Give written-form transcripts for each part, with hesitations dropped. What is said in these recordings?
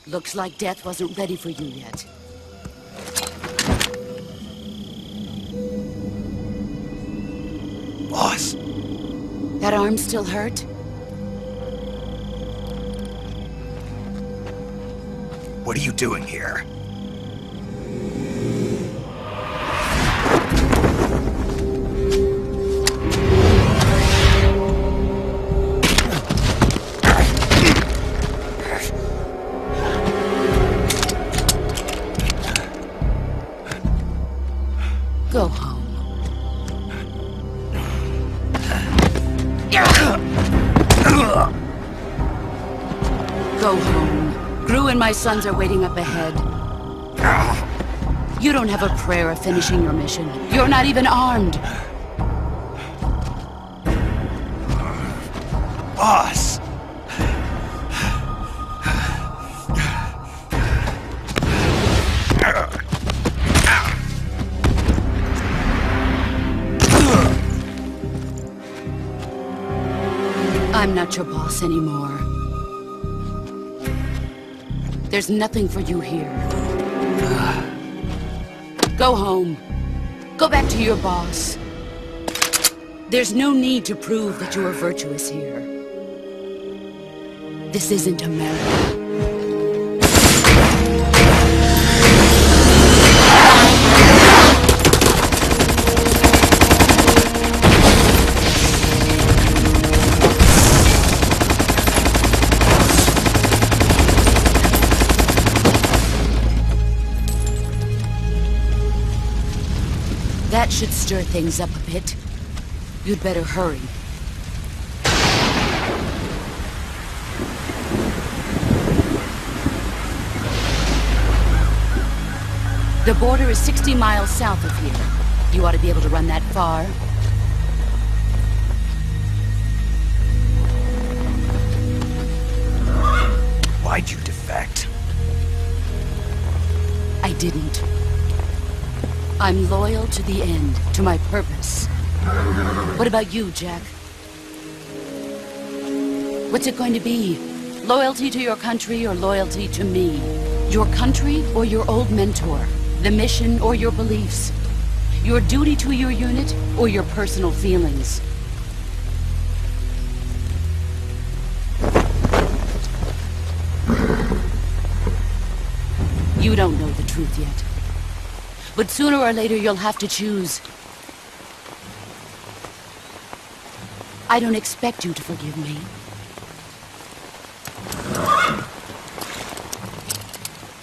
Looks like death wasn't ready for you yet. Boss! That arm still hurt? What are you doing here? Go home. Go home. Gru and my sons are waiting up ahead. You don't have a prayer of finishing your mission. You're not even armed. Boss! I'm not your boss anymore. There's nothing for you here. Go home. Go back to your boss. There's no need to prove that you are virtuous here. This isn't America. That should stir things up a bit. You'd better hurry. The border is 60 miles south of here. You ought to be able to run that far. Why'd you defect? I didn't. I'm loyal to the end, to my purpose. What about you, Jack? What's it going to be? Loyalty to your country or loyalty to me? Your country or your old mentor? The mission or your beliefs? Your duty to your unit or your personal feelings? You don't know the truth yet. But sooner or later, you'll have to choose. I don't expect you to forgive me.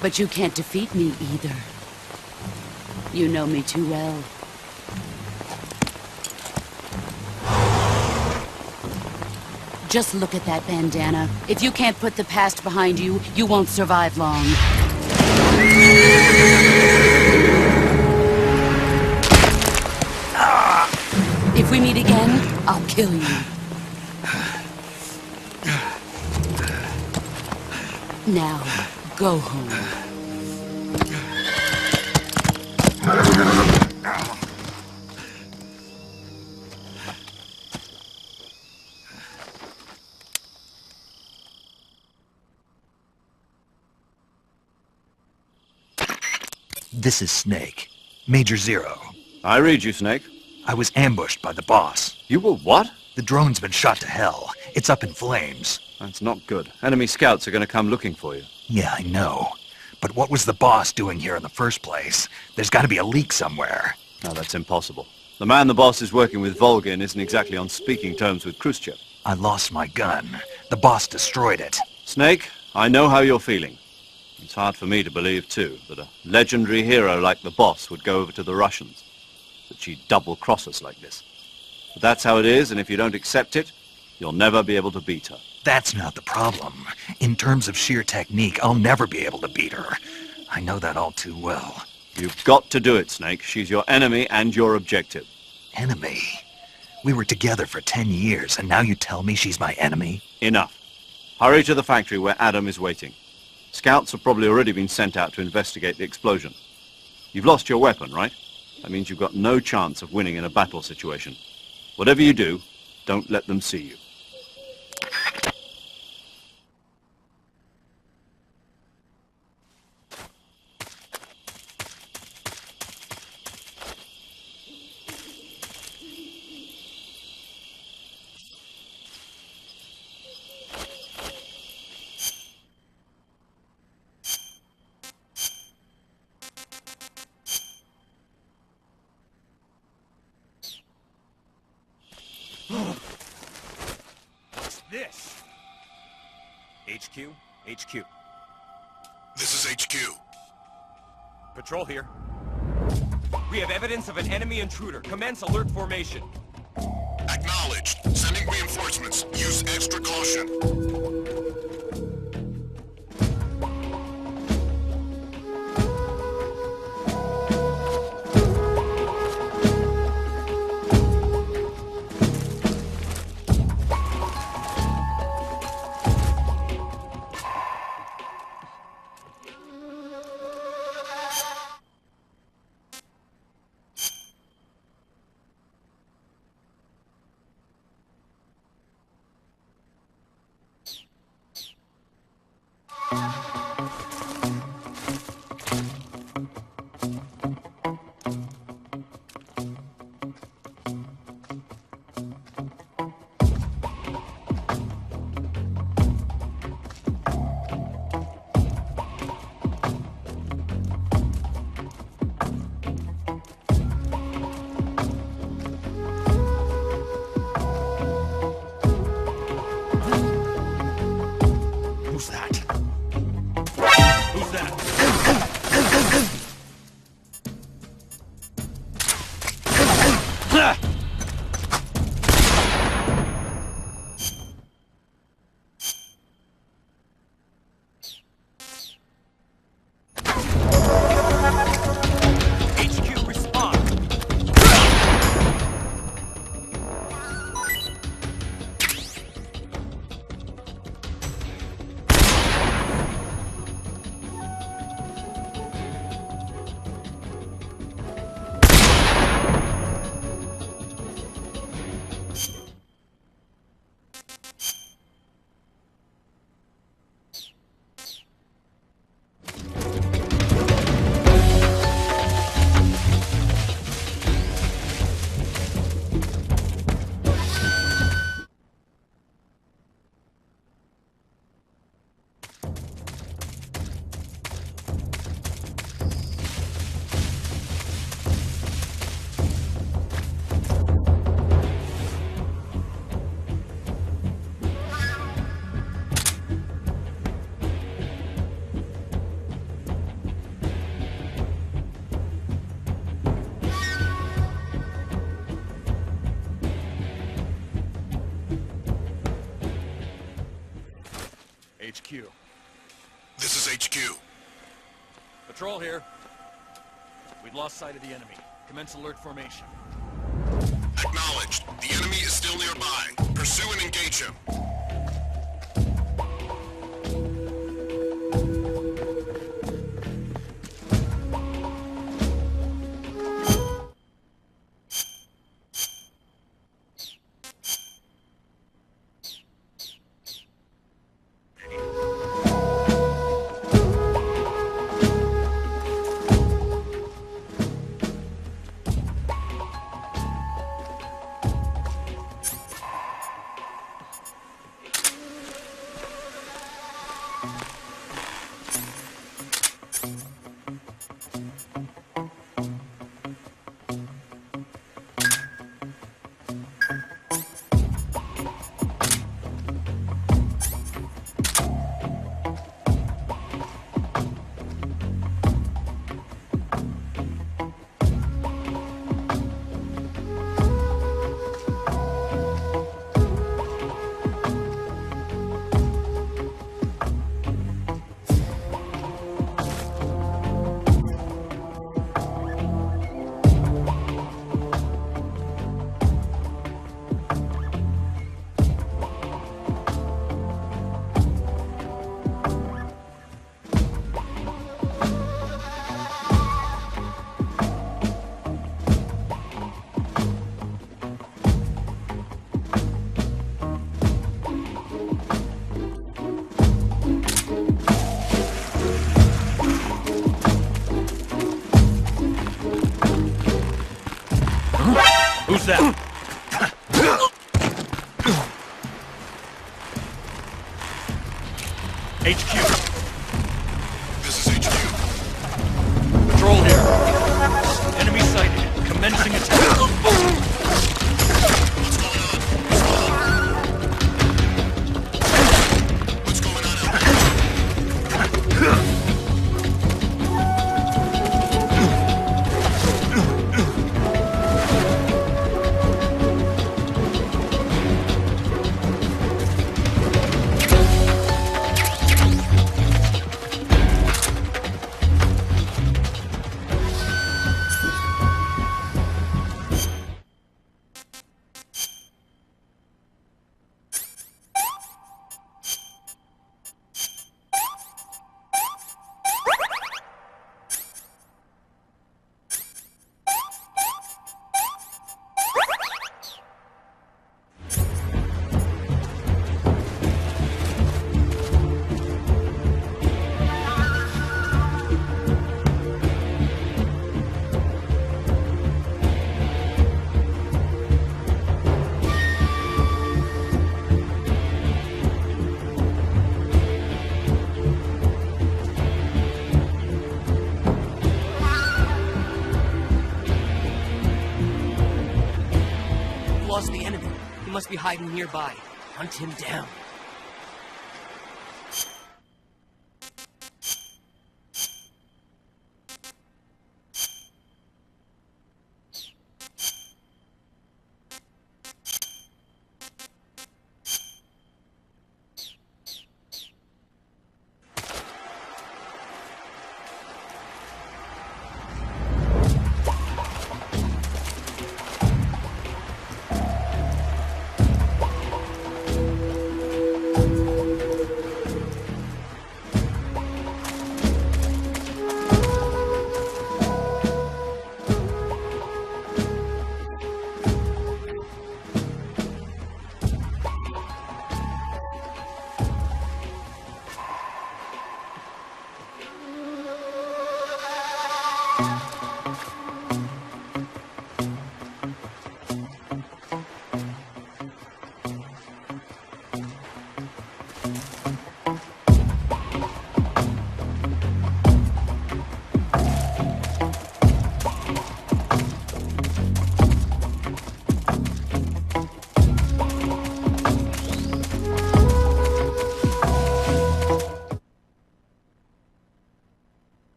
But you can't defeat me either. You know me too well. Just look at that bandana. If you can't put the past behind you, you won't survive long. If we meet again, I'll kill you. Now, go home. This is Snake. Major Zero. I read you, Snake. I was ambushed by the boss. You were what? The drone's been shot to hell. It's up in flames. That's not good. Enemy scouts are going to come looking for you. Yeah, I know. But what was the boss doing here in the first place? There's got to be a leak somewhere. No, that's impossible. The man the boss is working with, Volgin, isn't exactly on speaking terms with Khrushchev. I lost my gun. The boss destroyed it. Snake, I know how you're feeling. It's hard for me to believe, too, that a legendary hero like the boss would go over to the Russians. That she'd double-cross us like this. But that's how it is, and if you don't accept it, you'll never be able to beat her. That's not the problem. In terms of sheer technique, I'll never be able to beat her. I know that all too well. You've got to do it, Snake. She's your enemy and your objective. Enemy? We were together for 10 years, and now you tell me she's my enemy? Enough. Hurry to the factory where Adam is waiting. Scouts have probably already been sent out to investigate the explosion. You've lost your weapon, right? That means you've got no chance of winning in a battle situation. Whatever you do, don't let them see you. this? HQ? HQ. This is HQ. Patrol here. We have evidence of an enemy intruder. Commence alert formation. Acknowledged. Sending reinforcements. Use extra caution. Who's that? Who's that? HQ, respond. HQ. This is HQ. Patrol here. We've lost sight of the enemy. Commence alert formation. Acknowledged. The enemy is still nearby. Pursue and engage him. Who's that? HQ. This is HQ. Patrol here. Enemy sighted. Commencing attack. What's going on? be hiding nearby. Hunt him down.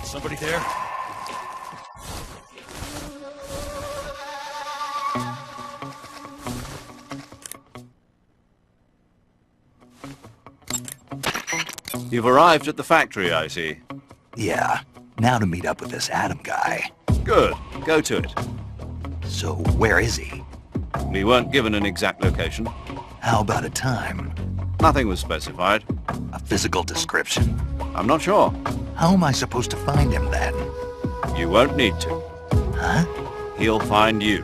Somebody there? You've arrived at the factory, I see. Yeah, now to meet up with this Adam guy. Good. Go to it. So where is he? We weren't given an exact location. How about a time? Nothing was specified. A physical description? I'm not sure. How am I supposed to find him then? You won't need to. Huh? He'll find you.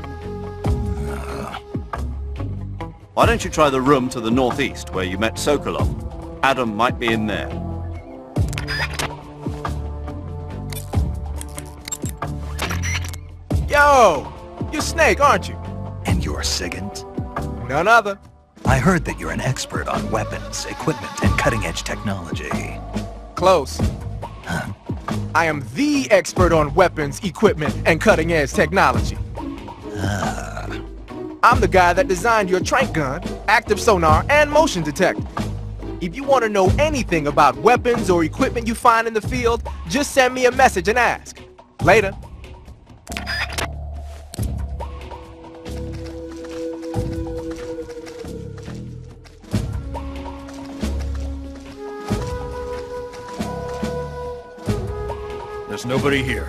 Why don't you try the room to the northeast where you met Sokolov? Adam might be in there. Yo! You're Snake, aren't you? And you're Sigint? None other. I heard that you're an expert on weapons, equipment, and cutting-edge technology. Close. Huh? I am the expert on weapons, equipment, and cutting-edge technology. I'm the guy that designed your trank gun, active sonar, and motion detector. If you want to know anything about weapons or equipment you find in the field, just send me a message and ask. Later. There's nobody here.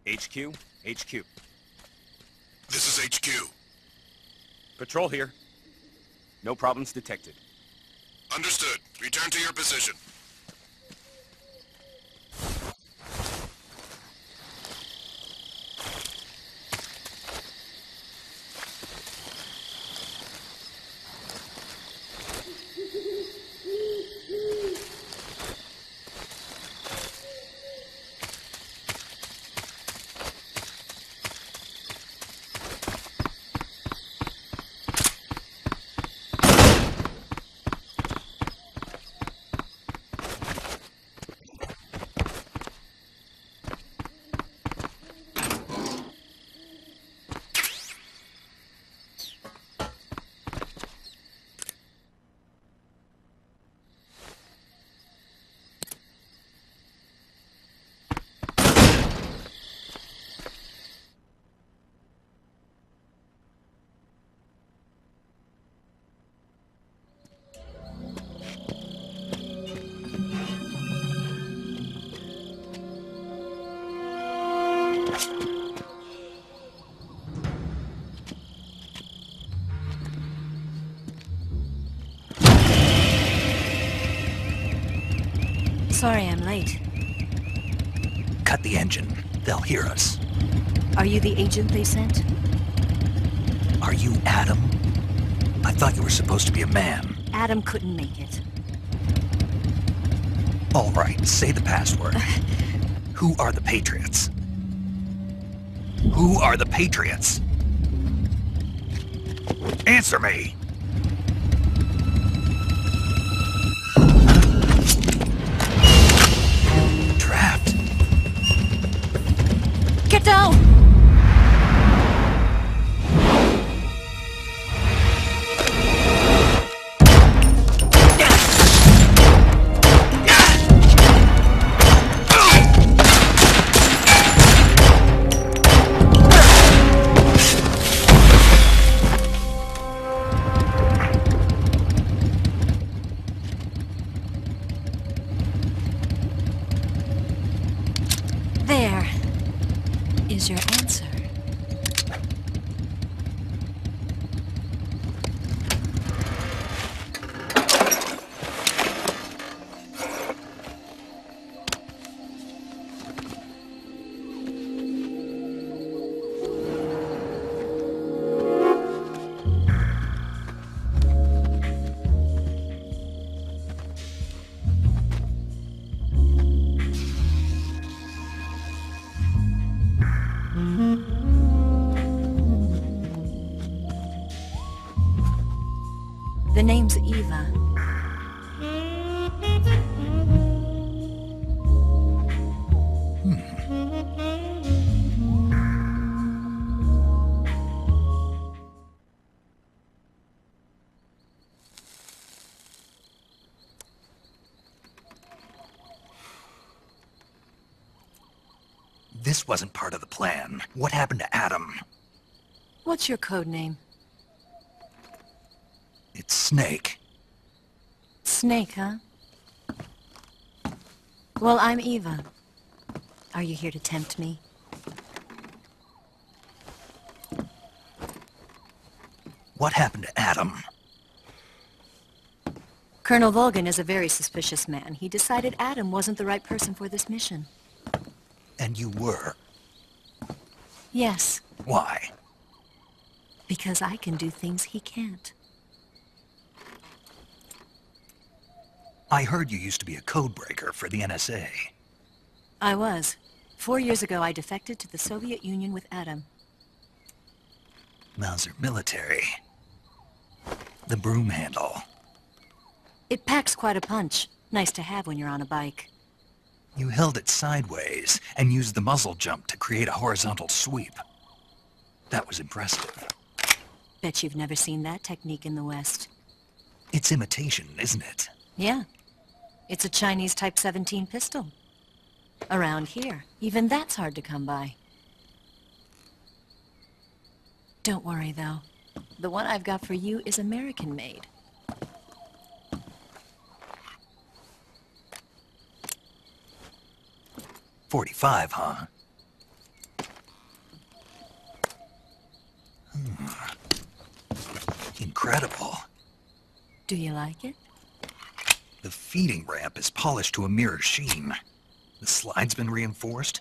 HQ? HQ. This is HQ. Patrol here. No problems detected. Understood. Return to your position. Sorry I'm late. Cut the engine. They'll hear us. Are you the agent they sent? Are you Adam? I thought you were supposed to be a man. Adam couldn't make it. All right, say the password. Who are the Patriots? Who are the Patriots? Answer me! Trapped. Get down! There is your answer. The name's Eva. This wasn't part of the plan. What happened to Adam? What's your code name? It's Snake. Snake, huh? Well, I'm Eva. Are you here to tempt me? What happened to Adam? Colonel Volgin is a very suspicious man. He decided Adam wasn't the right person for this mission. And you were. Yes, Why? because I can do things he can't. I heard you used to be a codebreaker for the NSA. I was. 4 years ago, I defected to the Soviet Union with Adam. Mauser military. The broom handle. It packs quite a punch. Nice to have when you're on a bike. You held it sideways and used the muzzle jump to create a horizontal sweep. That was impressive. Bet you've never seen that technique in the West. It's imitation, isn't it? Yeah. It's a Chinese Type 17 pistol. Around here, even that's hard to come by. Don't worry, though. The one I've got for you is American-made. .45, huh? Incredible. Do you like it? The feeding ramp is polished to a mirror sheen. The slide's been reinforced,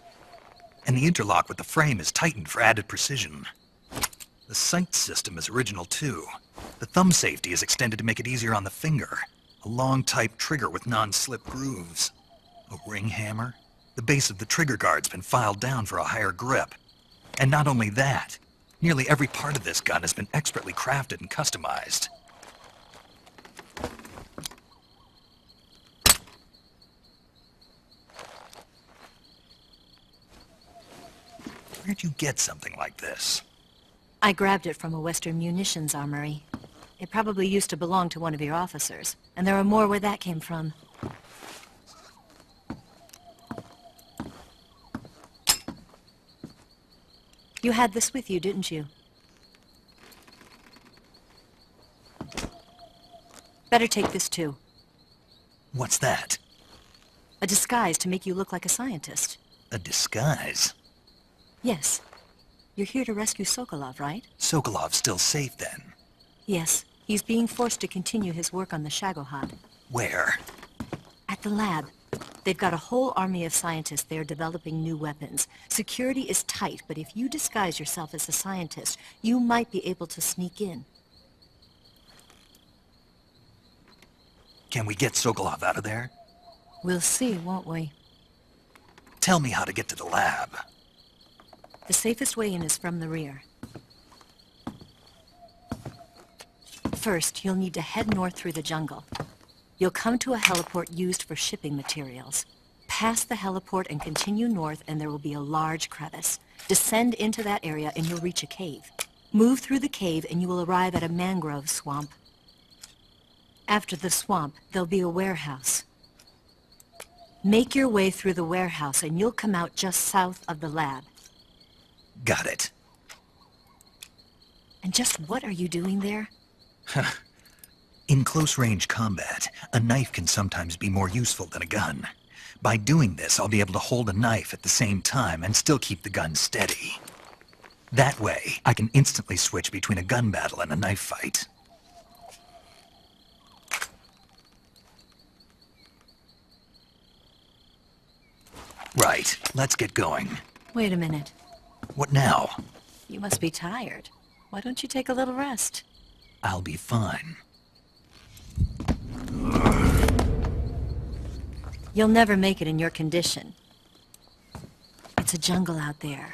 and the interlock with the frame is tightened for added precision. The sight system is original too. The thumb safety is extended to make it easier on the finger. A long type trigger with non-slip grooves. A ring hammer. The base of the trigger guard's been filed down for a higher grip. And not only that, nearly every part of this gun has been expertly crafted and customized. Where'd you get something like this? I grabbed it from a Western munitions armory. It probably used to belong to one of your officers, and there are more where that came from. You had this with you, didn't you? Better take this too. What's that? A disguise to make you look like a scientist. A disguise? Yes. You're here to rescue Sokolov, right? Sokolov's still safe then? Yes. He's being forced to continue his work on the Shagohod. Where? At the lab. They've got a whole army of scientists there developing new weapons. Security is tight, but if you disguise yourself as a scientist, you might be able to sneak in. Can we get Sokolov out of there? We'll see, won't we? Tell me how to get to the lab. The safest way in is from the rear. First, you'll need to head north through the jungle. You'll come to a heliport used for shipping materials. Pass the heliport and continue north, and there will be a large crevice. Descend into that area and you'll reach a cave. Move through the cave and you will arrive at a mangrove swamp. After the swamp, there'll be a warehouse. Make your way through the warehouse and you'll come out just south of the lab. Got it. And just what are you doing there? In close-range combat, a knife can sometimes be more useful than a gun. By doing this, I'll be able to hold a knife at the same time and still keep the gun steady. That way, I can instantly switch between a gun battle and a knife fight. Right, let's get going. Wait a minute. What now? You must be tired. Why don't you take a little rest? I'll be fine. You'll never make it in your condition. It's a jungle out there.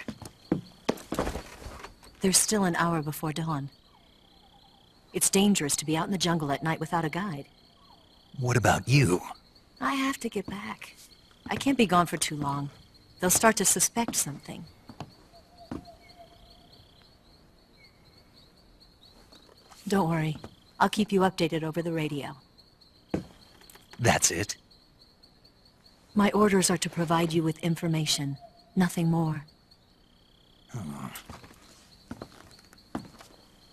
There's still an hour before dawn. It's dangerous to be out in the jungle at night without a guide. What about you? I have to get back. I can't be gone for too long. They'll start to suspect something. Don't worry. I'll keep you updated over the radio. That's it? My orders are to provide you with information. Nothing more.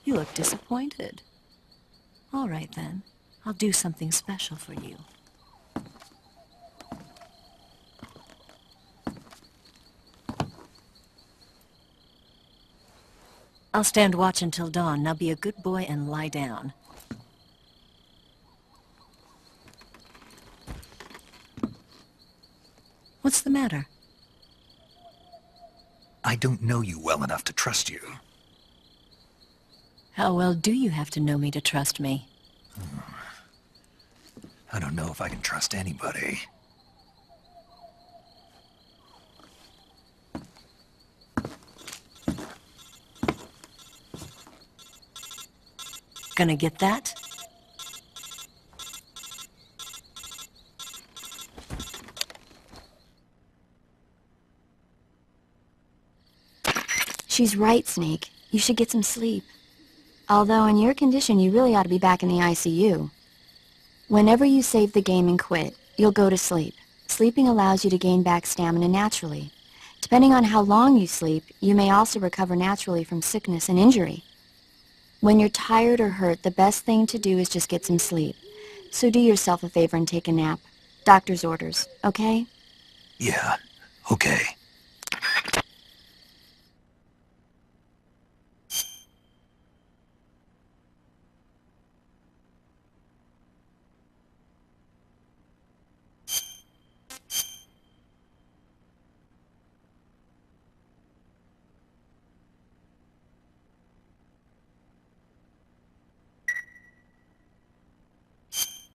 You look disappointed. All right, then. I'll do something special for you. I'll stand watch until dawn. Now be a good boy and lie down. What's the matter? I don't know you well enough to trust you. How well do you have to know me to trust me? I don't know if I can trust anybody. Gonna get that? She's right, Snake. You should get some sleep. Although in your condition, you really ought to be back in the ICU. Whenever you save the game and quit, you'll go to sleep. Sleeping allows you to gain back stamina naturally. Depending on how long you sleep, you may also recover naturally from sickness and injury. When you're tired or hurt, the best thing to do is just get some sleep. So do yourself a favor and take a nap. Doctor's orders, okay? Yeah, okay.